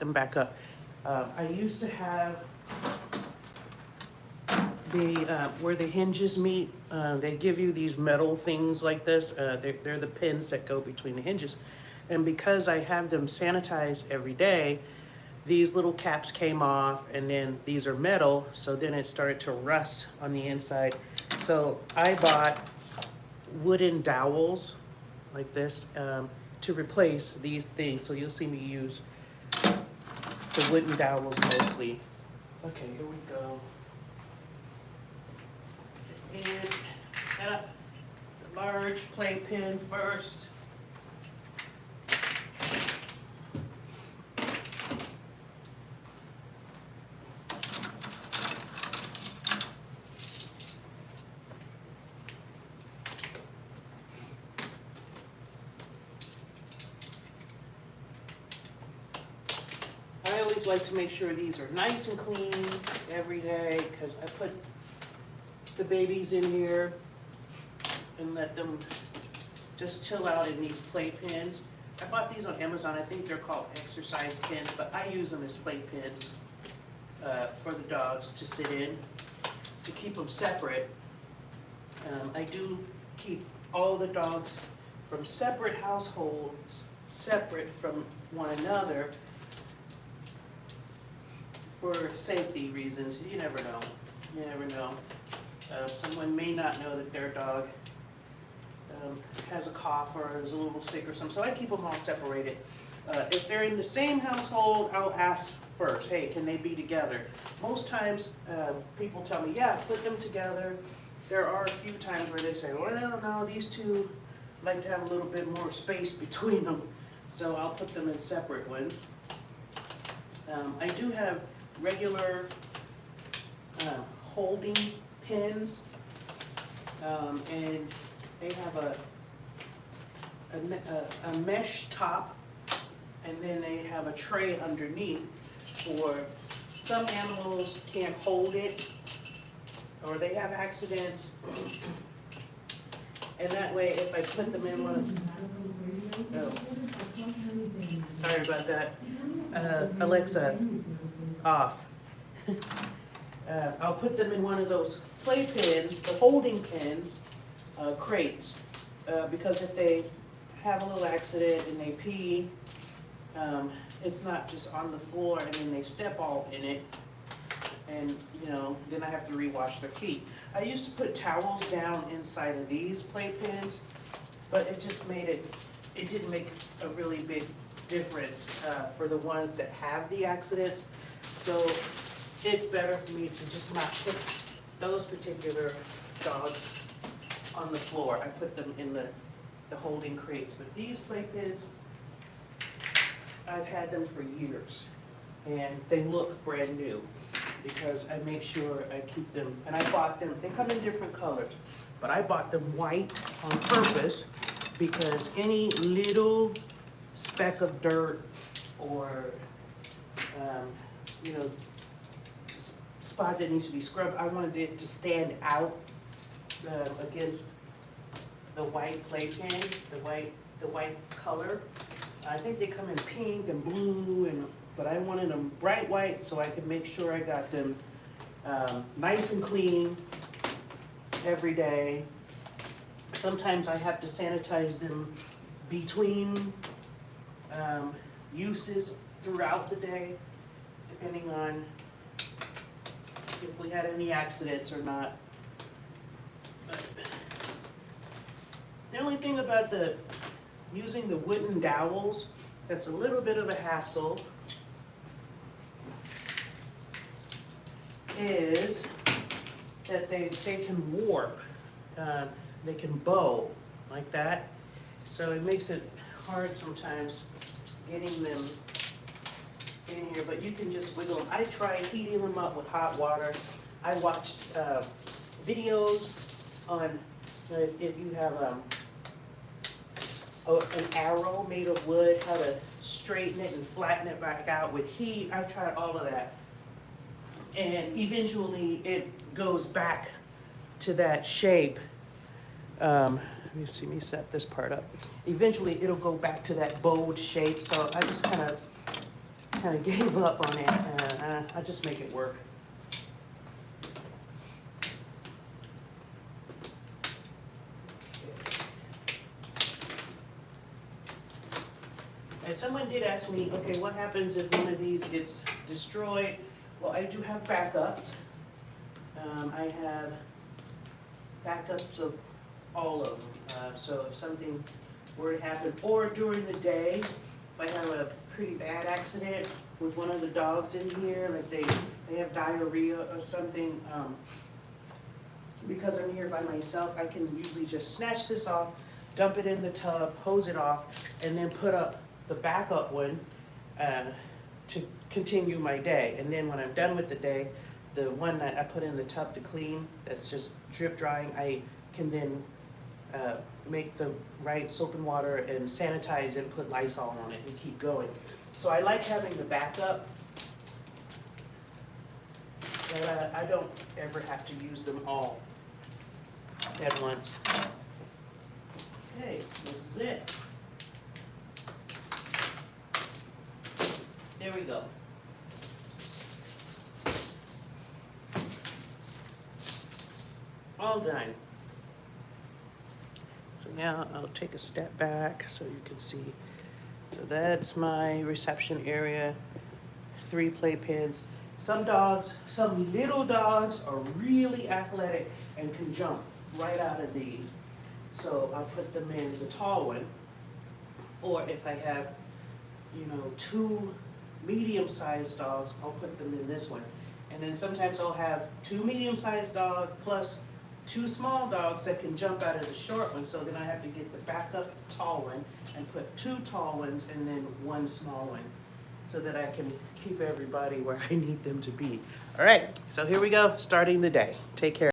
them back up. I used to have the where the hinges meet. They give you these metal things like this. They're the pins that go between the hinges. And because I have them sanitized every day, these little caps came off, and then these are metal, so then it started to rust on the inside. So I bought wooden dowels like this to replace these things. So you'll see me use the wooden dowels mostly. Okay, here we go. And set up the large playpen first. I always like to make sure these are nice and clean every day, because I put the babies in here and let them just chill out in these playpens. I bought these on Amazon. I think they're called exercise pins, but I use them as playpens for the dogs to sit in to keep them separate. I do keep all the dogs from separate households, separate from one another, for safety reasons. You never know. You never know. Someone may not know that their dog has a cough or is a little sick or something, so I keep them all separated. If they're in the same household, I'll ask first, hey, can they be together? Most times, people tell me, yeah, put them together. There are a few times where they say, well, no, these two like to have a little bit more space between them, so I'll put them in separate ones. I do have regular holding pins, and they have a mesh top, and then they have a tray underneath for some animals can't hold it, or they have accidents, and that way if I put them in one of, sorry about that, Alexa, off. I'll put them in one of those play pins, the holding pins, crates, because if they have a little accident and they pee, it's not just on the floor and then they step all in it, and then I have to rewash their feet. I used to put towels down inside of these play pins, but it just made it didn't make a really big difference for the ones that have the accidents. So it's better for me to just not put those particular dogs on the floor. I put them in the holding crates. But these playpens, I've had them for years, and they look brand new because I make sure I keep them, and I bought them, they come in different colors, but I bought them white on purpose because any little speck of dirt or spot that needs to be scrubbed, I wanted it to stand out against the white playpen, the white color. I think they come in pink and blue, but I wanted them bright white so I could make sure I got them nice and clean every day. Sometimes I have to sanitize them between uses throughout the day, depending on if we had any accidents or not. But the only thing about using the wooden dowels that's a little bit of a hassle is that they can warp, they can bow like that, so it makes it hard sometimes getting them in here, but you can just wiggle them. I tried heating them up with hot water. I watched videos on if you have an arrow made of wood, how to straighten it and flatten it back out with heat. I tried all of that, and eventually it goes back to that shape. Let me set this part up. Eventually it'll go back to that bowed shape, so I just kind of kind of gave up on it. I just make it work. And someone did ask me, okay, what happens if one of these gets destroyed? Well, I do have backups. I have backups of all of them. So if something were to happen, or during the day, if I have a pretty bad accident with one of the dogs in here, like they have diarrhea or something, because I'm here by myself, I can usually just snatch this off, dump it in the tub, hose it off, and then put up the backup one to continue my day. And then when I'm done with the day, the one that I put in the tub to clean, that's just drip drying, I can then make the right soap and water and sanitize it, put Lysol on it and keep going. So I like having the backup, but I don't ever have to use them all at once. Okay, this is it. There we go. All done. So now I'll take a step back so you can see. So that's my reception area, 3 playpens. Some dogs, some little dogs are really athletic and can jump right out of these. So I'll put them in the tall one. Or if I have, 2 medium-sized dogs, I'll put them in this one. And then sometimes I'll have 2 medium-sized dogs plus 2 small dogs that can jump out of the short one. So then I have to get the backup tall one and put 2 tall ones and then 1 small one, so that I can keep everybody where I need them to be. All right, so here we go, starting the day. Take care.